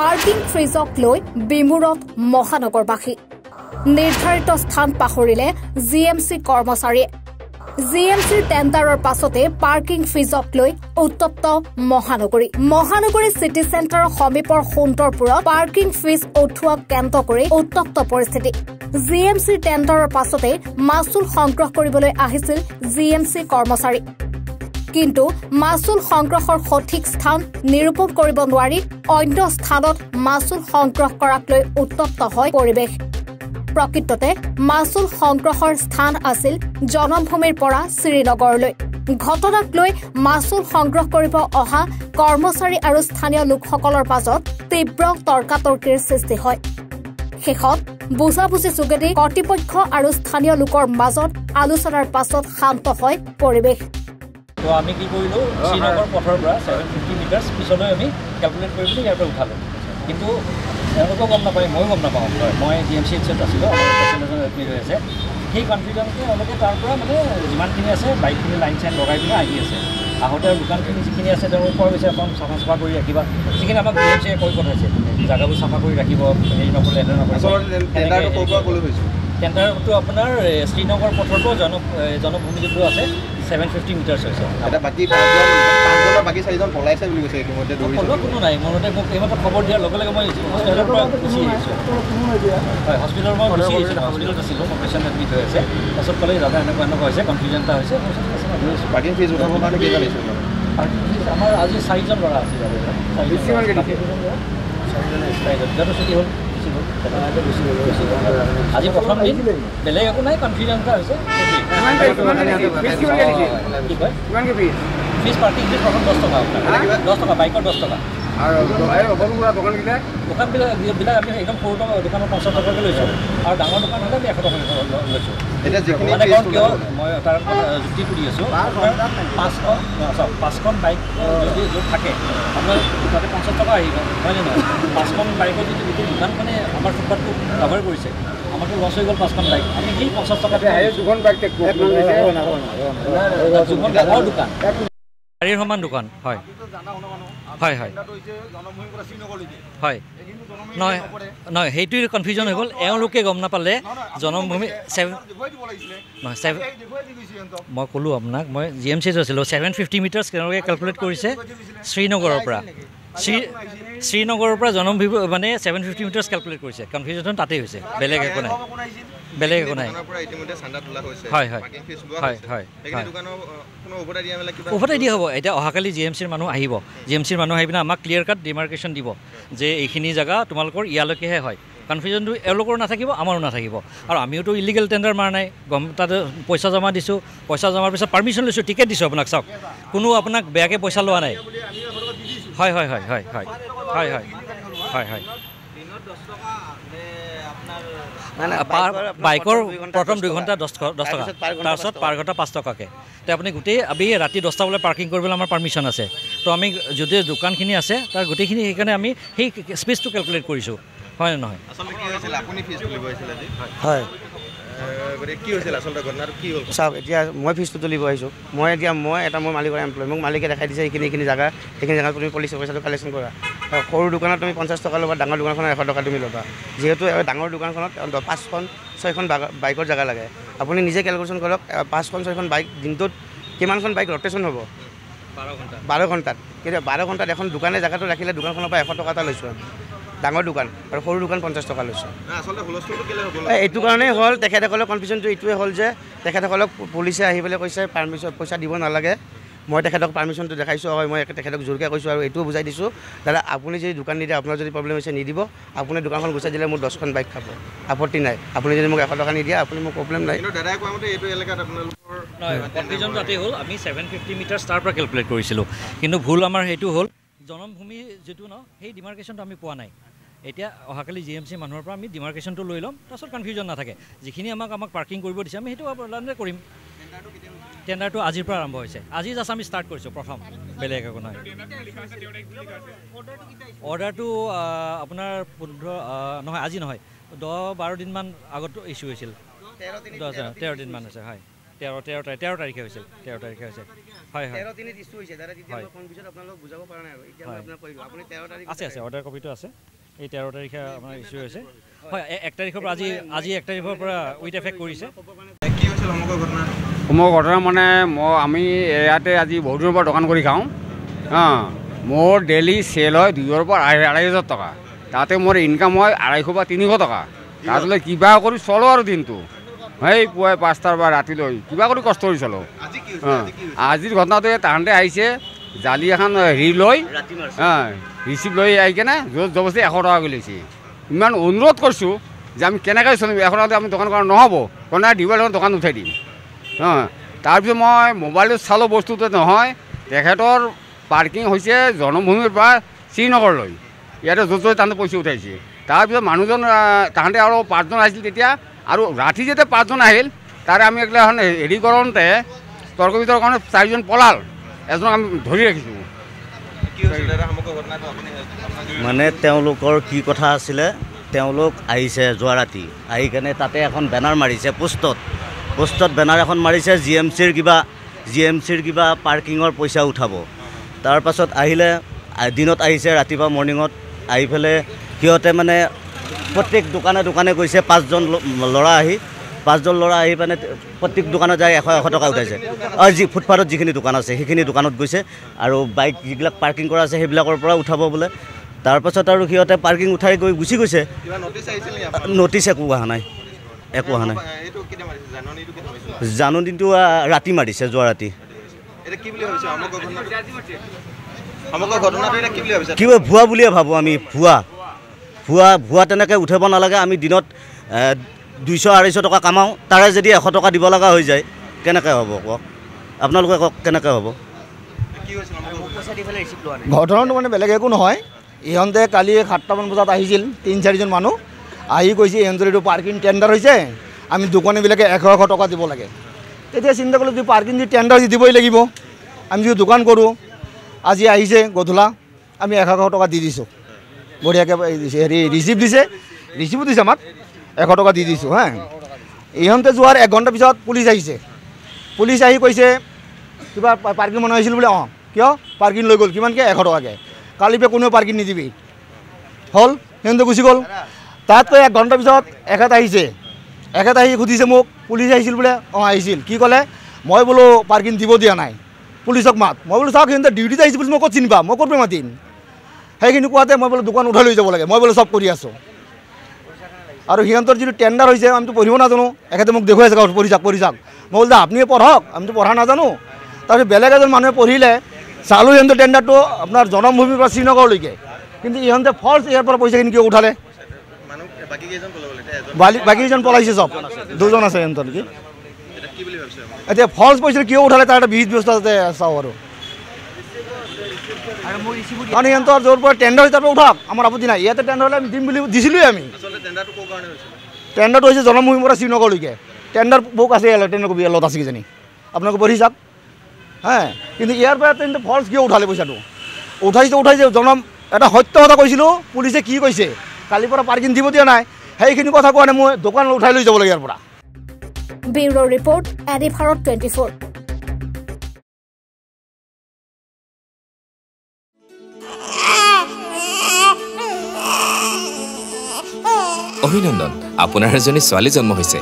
parking ফ্ৰিজক লৈ বিমূৰত মহানগৰবাসী নিৰ্ধাৰিত স্থান পাহৰিলে জিএমচি কৰ্মচাৰীয়ে জিএমচিৰ টেণ্ডাৰৰ পাছতে পাৰ্কিং ফিজক লৈ উত্তপ্ত মহানগৰী চিটি চেণ্টাৰৰ সমীপৰ সুন্দৰপুৰত পাৰ্কিং ফিজ উঠোৱা কেন্দ্ৰ কৰি উত্তপ্ত পৰিস্থিতি জিএমচিৰ টেণ্ডাৰৰ পাছতে মাচুল সংগ্ৰহ কৰিবলৈ আহিছিল জিএমচি কৰ্মচাৰী কিন্তু মাচুল সংগ্ৰহৰ সঠিক স্থান নিৰূপণ কৰিব নোৱাৰি অন্য স্থানত মাচুল সংগ্ৰহ কৰাক লৈ উত্তপ্ত হয় পৰিৱেশ প্ৰকৃততে মাচুল সংগ্ৰহৰ স্থান আছিল জনমভূমিৰ পৰা শ্ৰীনগৰলৈ ঘটনাক লৈ মাচুল সংগ্ৰহ কৰিব অহা কৰ্মচাৰী আৰু স্থানীয় লোকসকলৰ মাজত তীব্ৰ তৰ্কাতৰ্কিৰ সৃষ্টি হয় শেষত বুজাবুজি যোগেদি কৰ্তৃপক্ষ আৰু স্থানীয় লোকৰ মাজত আলোচনাৰ পাছত শান্ত হয় পৰিৱেশ তো আমি কি কৰিলোঁ শ্ৰীনগৰ পথৰ পৰা 750 মিটাৰ পিছলৈ আমি কেলকুলেট কৰি ইয়াৰ পৰা উঠালোঁ কিন্তু তেওঁলোকেও গম নাপায় ময়ো গম নাপাওঁ মই জিএমচি এইচত আছিলোঁ আমাৰ পেচেণ্ট এজন এডমিট হৈ আছে সেই কনফিউজনতে তেওঁলোকে তাৰ পৰা মানে যিমানখিনি আছে বাইকখিনি লাইন চাইন লগাই পিনে আহি আছে আহোঁতে দোকানখিনি যিখিনি আছে তেওঁলোকে কোৱা গৈছে অকণ চাফা কৰি ৰাখিবা যিখিনি আমাক জিএমচিয়ে কৈ পঠাইছে জাগাবোৰ চাফা কৰি ৰাখিব হেৰি নকৰিলে লেতেৰা নকৰিব টেণ্ডাৰটো আপোনাৰ শ্ৰীনগৰ পথৰ পৰা জনভূমি যিটো আছে 750 মিটাৰ্ছ হৈছে বাকী 4জন পলাইছে বুলি কৈছে কোনো নাই মনতে মোক এইমাত্ৰ খবৰ দিয়াৰ লগে লগে মই হস্পিটেলৰ পৰা গুচি আহিছোঁ হয় হস্পিটেলৰ পৰা গুচি আহিছোঁ হস্পিটেলত আছিলোঁ মোৰ পেচেণ্ট এডমিট হৈ আছে তাৰপিছত ক'লে দাদা এনেকুৱা হৈছে কনফিউজন এটা হৈছে পাৰ্কিং ফিজ উঠাবৰ কাৰণে কেইজন আহিছে আমাৰ আজি 4জন ল'ৰা আছে ছুটি হ'ল আজি প্ৰথম দিন বেলেগ একো নাই কনফিউজন এটা হৈছে ফিজ পাৰ্কিং ফিজ প্ৰথম 10 টকা আপোনাৰ 10 টকা বাইকৰ 10 টকা আৰু দোকানবিলাক আমি একদম সৰু দোকানৰ 50 টকাকৈ লৈছোঁ আৰু ডাঙৰ দোকান হ'লে আমি 100 টকা লৈছোঁ মানে কাৰণ কিয় মই তাৰ যুক্তি কৰি আছোঁ 5খন বাইক যদি য'ত থাকে আপোনাৰ তাতে 50 টকা আহিব হয় নে নহয় 5খন বাইকৰ যদি গোটেই দোকানখনে আমাৰ ফুটপাথটো কভাৰ কৰিছে আমাৰতো লছ হৈ গ'ল 5খন বাইক আমি সেই 50 টকাতে দুখন বাইক দুখন ডাঙৰ দোকান গাড়ীৰ সমান দোকান হয় হয় হয় হয় নহয় সেইটোৱে কনফিউজন হৈ গ'ল এওঁলোকে গম নাপালে জনমভূমি মই ক'লোঁ আপোনাক মই জিএমচিত আছিলোঁ 750 মিটাৰ্ছ তেওঁলোকে কেলকুলেট কৰিছে শ্ৰীনগৰৰ পৰা জনমভূমি মানে 750 মিটাৰ্ছ কেলকুলেট কৰিছে কনফিউজন তাতেই হৈছে বেলেগ একো নাই হয় হয় হয় হয় উভতাই দিয়া হ'ব এতিয়া অহাকালি জিএমচিৰ মানুহ আহিব জিএমচিৰ মানুহ আহি পিনে আমাক ক্লিয়াৰ কাট ডিমাৰ্কেশ্যন দিব যে এইখিনি জেগা তোমালোকৰ ইয়ালৈকেহে হয় কনফিউজনটো এওঁলোকৰো নাথাকিব আমাৰো নাথাকিব আৰু আমিওতো ইলিগেল টেণ্ডাৰ মাৰা নাই তাতে পইচা জমা দিছোঁ পইচা জমাৰ পিছত পাৰ্মিশ্যন লৈছোঁ টিকেট দিছোঁ আপোনাক চাওক কোনো আপোনাক বেয়াকৈ পইচা লোৱা নাই হয় হয় হয় হয় হয় হয় হয় হয় হয় বাইকৰ প্ৰথম 2 ঘণ্টা 10 টকা তাৰপিছত পাৰ ঘণ্টা 5 টকাকৈ তো আপুনি গোটেই আমি ৰাতি 10টা বজাত পাৰ্কিং কৰিবলৈ আমাৰ পাৰ্মিশ্যন আছে তো আমি যদি দোকানখিনি আছে তাৰ গোটেইখিনি সেইকাৰণে আমি সেই স্পেচটো কেলকুলেট কৰিছোঁ হয় নে নহয় হয় কি হৈছিল আচলতে ঘটনাটো কি হ'ল চাওক এতিয়া মই ফিজটো তুলিব আহিছোঁ মই মোৰ মালিকৰ এমপ্লয় মোক মালিকে দেখাই দিছে এইখিনি জেগা সেইখিনি জেগাত তুমি পলিচি পইচাটো কালেকশ্যন কৰা সৰু দোকানত তুমি 50 টকা ল'বা ডাঙৰ দোকানখনত 100 টকা তুমি ল'বা যিহেতু ডাঙৰ দোকানখনত 5খন 6খন বাইকৰ জেগা লাগে আপুনি নিজে কেলকুলেশ্যন কৰক 5খন 6খন বাইক দিনটোত কিমানখন বাইক ৰটেশ্যন হ'ব 12 ঘণ্টাত কিন্তু 12 ঘণ্টাত এখন দোকানে জেগাটো ৰাখিলে দোকানখনৰ পৰা 100 টকা এটা লৈছোঁ ডাঙৰ দোকান আৰু সৰু দোকান 50 টকা লৈছোঁ এইটো কাৰণেই হ'ল তেখেতসকলৰ কনফিউজনটো এইটোৱে হ'ল যে তেখেতসকলক পুলিচে আহি পেলাই কৈছে পাৰ্মিশ্যন পইচা দিব নালাগে মই তেখেতক পাৰ্মিশ্যনটো দেখাইছোঁ হয় মই তেখেতক জোৰকৈ কৈছোঁ আৰু এইটোও বুজাই দিছোঁ দাদা আপুনি যদি দোকান নিদিয়ে আপোনাৰ যদি প্ৰব্লেম হৈছে নিদিব আপুনি দোকানখন গুচাই দিলে মোৰ 10খন বাইক খাব আপত্তি নাই আপুনি যদি মোক 100 টকা নিদিয়ে আপুনি মোৰ প্ৰব্লেম নাই কনফিউজন তাতেই হ'ল আমি 750 মিটাৰ্ছ তাৰ পৰা কেলকুলেট কৰিছিলোঁ কিন্তু ভুল আমাৰ সেইটো হ'ল জনমভূমি যিটো সেই ডিমাৰ্কেশ্যনটো আমি পোৱা নাই এতিয়া অহাকালি জিএমচি মানুহৰ পৰা আমি ডিমাৰ্কেশ্যনটো লৈ ল'ম তাৰপিছত কনফিউজন নাথাকে যিখিনি আমাক পাৰ্কিং কৰিব দিছে আমি সেইটো আপোনালোকে কৰিম টেণ্ডাৰটো আজিৰ পৰা আৰম্ভ হৈছে আজি জাষ্ট আমি ষ্টাৰ্ট কৰিছোঁ প্ৰথম বেলেগ একো নাই অৰ্ডাৰটো আপোনাৰ 15 নহয় আজি নহয় 10-12 দিনমান আগত ইছ্যু হৈছিল 13 দিনমান আছে হয় 13 তাৰিখে হৈছিল হয় হয় 13 দিনত ইস্যু হৈছে দাদা তেতিয়া মই কনফিউজন আপোনালোক বুজাব পৰা নাই আৰু এতিয়া মই আপোনাক কৈ দিওঁ আপুনি 13 তাৰিখ আছে অৰ্ডাৰ কপিটো আছে এই 13 তাৰিখে আমাৰ ইস্যু হৈছে হয় 1 তাৰিখৰ পৰা আজি 1 তাৰিখৰ পৰা উইথ এফেক্ট কৰিছে কি হৈছিল সমগ্ৰ ঘটনা মানে আমি ইয়াতে আজি বহুত দিনৰ পৰা দোকান কৰি খাওঁ মোৰ ডেইলি চেল হয় 2,000 পৰা 2,500 টকা তাতে মোৰ ইনকাম হয় 250 বা 300 টকা তাতলৈ কিবা কৰি চলো আৰু দিনটো সেই পুৱাই 5টাৰ পৰা ৰাতিলৈ কিবা কৰি কষ্ট কৰি চলো আজিৰ ঘটনাটো তাহাঁতে আহিছে জালি এখন হেৰি লৈ ৰিচিপ্ট লৈ আহি কেনে য'ত জবস্তি 100 টকা কৰি লৈছে ইমান অনুৰোধ কৰিছোঁ যে আমি কেনেকৈ চলিম 100 টকাতে আমি দোকান কৰা নহ'ব কোনে দিব লাগিব দোকান উঠাই দিম তাৰপিছত মই মোবাইলত চালোঁ বস্তুটো নহয় তেখেতৰ পাৰ্কিং হৈছে জনমভূমিৰ পৰা শ্ৰীনগৰলৈ ইয়াতে য'ত য'ত তাহাঁতে পইচা উঠাইছে তাৰপিছত মানুহজন তাহাঁতে আৰু 5জন আহিছিল তেতিয়া আৰু ৰাতি যেতিয়া 5জন আহিল তাৰে আমি এখন হেৰি কৰোঁতে তৰ্ক বিতৰ্কৰ কাৰণে 4জন পলাল এজনক আমি ধৰি ৰাখিছোঁ মানে তেওঁলোকৰ কি কথা আছিলে তেওঁলোক আহিছে যোৱা ৰাতি আহি কেনে তাতে এখন বেনাৰ মাৰিছে পোষ্টত বেনাৰ এখন মাৰিছে জিএমচিৰ কিবা পাৰ্কিঙৰ পইচা উঠাব তাৰপাছত আহিলে দিনত আহিছে ৰাতিপুৱা মৰ্ণিঙত আহি পেলাই সিহঁতে মানে প্ৰত্যেক দোকানে গৈছে 5জন ল'ৰা আহি মানে প্ৰত্যেক দোকানত যায় 100 টকা উঠাইছে যি ফুটপাথত যিখিনি দোকান আছে সেইখিনি দোকানত গৈছে আৰু বাইক যিবিলাক পাৰ্কিং কৰা আছে সেইবিলাকৰ পৰা উঠাব বোলে তাৰপাছত আৰু সিহঁতে পাৰ্কিং উঠাই গৈ গুচি গৈছে নটিচ একো অহা নাই জাননীটো ৰাতি মাৰিছে যোৱা ৰাতি কি ভুৱা বুলিয়ে ভাবোঁ আমি ভুৱা তেনেকৈ উঠাব নালাগে আমি দিনত 200-250 টকা কামাওঁ তাৰে যদি 100 টকা দিব লগা হৈ যায় কেনেকৈ হ'ব কওক আপোনালোকে কওক কেনেকৈ হ'ব ঘটনাটো মানে বেলেগ একো নহয় ইহঁতে কালি 7টামান বজাত আহিছিল 3-4জন মানুহ আহি কৈছে ইহঁতৰ এইটো পাৰ্কিং টেণ্ডাৰ হৈছে আমি দোকানীবিলাকে 100 টকা দিব লাগে তেতিয়া চিন্তা কৰিলোঁ যদি পাৰ্কিং দি টেণ্ডাৰ দিবই লাগিব আমি যদি দোকান কৰোঁ আজি আহিছে গধূলা আমি 100 টকা দি দিছোঁ বঢ়িয়াকৈ হেৰি ৰিচিপ্ট দিছে আমাক 100 টকা দি দিছোঁ ইহঁতে যোৱাৰ 1 ঘণ্টা পিছত পুলিচ আহি কৈছে কিবা পাৰ্কিং মানুহ আহিছিল বোলে কিয় পাৰ্কিং লৈ গ'ল কিমানকৈ 100 টকাকৈ কালিৰ পৰা কোনেও পাৰ্কিং নিদিবি হ'ল সিহঁতে গুচি গ'ল তাতকৈ 1 ঘণ্টা পিছত এখেত আহি সুধিছে মোক পুলিচ আহিছিল বোলে আহিছিল কি ক'লে মই বোলো পাৰ্কিং দিব দিয়া নাই পুলিচক মাত মই বোলো চাওক সিহঁতে ডিউটিত আহিছে বুলি মই ক'ত চিনি পাম মই ক'ত মাতিম সেইখিনি কোৱাতে মই বোলো দোকান উঠাই লৈ যাব লাগে মই বোলো চব কৰি আছোঁ আৰু সিহঁতৰ যিটো টেণ্ডাৰ হৈছে আমিতো পঢ়িব নাজানো এখেতে মোক দেখুৱাই আছে পঢ়ি যাওক মই বোলো আপুনিয়ে পঢ়ক আমিতো পঢ়া নাজানো তাৰপিছত বেলেগ এজন মানুহে পঢ়িলে চালোঁ সিহঁতৰ টেণ্ডাৰটো আপোনাৰ জনমভূমিৰ পৰা শ্ৰীনগৰলৈকে কিন্তু ইহঁতে ফল্ছ ইয়াৰ পৰা পইচাখিনি কিয় উঠালে বাকীকেইজন পলাইছে চব 2জন আছে সিহঁতৰ নেকি এতিয়া ফল্ছ পইচা কিয় উঠালে তাৰ এটা বিহিত ব্যৱস্থা যাতে চাওঁ আৰু কাৰণ সিহঁতৰ য'ৰ পৰা টেণ্ডাৰ হিচাপে উঠাওক আমাৰ আপত্তি নাই ইয়াতে টেণ্ডাৰ হ'লে আমি দিম বুলি দিছিলোঁৱে আমি টেণ্ডাৰটো হৈছে জনমভূমিৰ পৰা শ্ৰীনগৰলৈকে টেণ্ডাৰ বুক আছে টেণ্ডাৰ কপি ইয়াত আছে কিজানি আপোনালোকে পঢ়ি চাওক কিন্তু ইয়াৰ পৰা তেন্তে ফল্ছ কিয় উঠালে পইচাটো উঠাইছে এটা সত্য কথা কৈছিলোঁ পুলিচে কি কৈছে কালিৰ পৰা পাৰ্কিং দিব দিয়া নাই সেইখিনি কথা কোৱা নাই মই দোকান উঠাই লৈ যাব লাগে ইয়াৰ পৰা ব্যুৰো ৰিপৰ্ট এডি ভাৰত 24 অভিনন্দন আপোনাৰ এজনী ছোৱালী জন্ম হৈছে